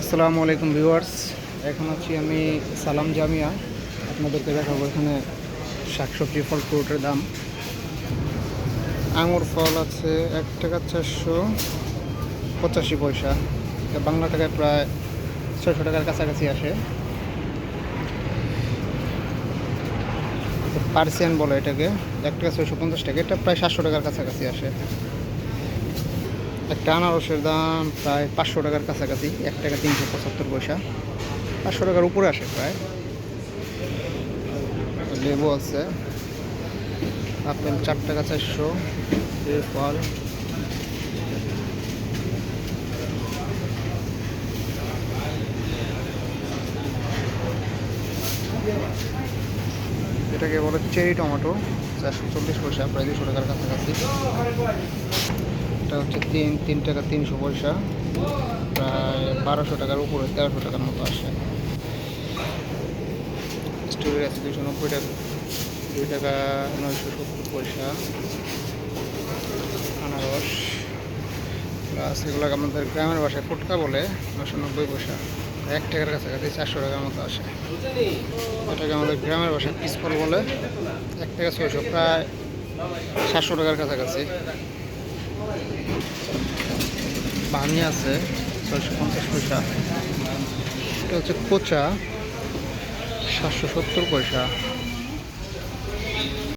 আসসালামু আলাইকুম ভিউয়ার্স। এখন আছি আমি সালাম জামিয়া। আপনাদেরকে দেখাবো এখানে শাকসবজি ফল ফ্রুটের দাম। আঙুর ফল আছে 1 টাকা 485 পয়সা, এটা বাংলা টাকায় প্রায় 600 টাকার কাছাকাছি আসে। পার্সিয়ান বলে এটাকে, 1 টাকা 650 টাকা, এটা প্রায় 700 টাকার কাছাকাছি আসে। একটা আনারসের দাম প্রায় 500 টাকার কাছাকাছি, 1 টাকা 375 পয়সা, 500 টাকার উপরে আসে প্রায়। লেবু আছে, আপেল 4 টাকা 400, ফল এটাকে বলে চেরি টমেটো, 440 পয়সা, প্রায় 200 টাকার কাছাকাছি। এটা হচ্ছে 3 টাকা 300 পয়সা, প্রায় 1200 টাকার উপরে, 1300 টাকার মতো আসে। স্ট্রবেরি আছে 290 টাকা, 2 টাকা 970 পয়সা। আনারস প্লাস এগুলোকে আমাদের গ্রামের ভাষায় ফুটকা বলে, 990 পয়সা, 1 টাকার কাছাকাছি, 400 টাকার মতো আসে। এটাকে আমাদের গ্রামের ভাষায় পিসফল বলে, 1 টাকা 600, প্রায় 700 টাকার কাছাকাছি। পানি আছে 650 পয়সা, এটা হচ্ছে কোচা, 770 পয়সা।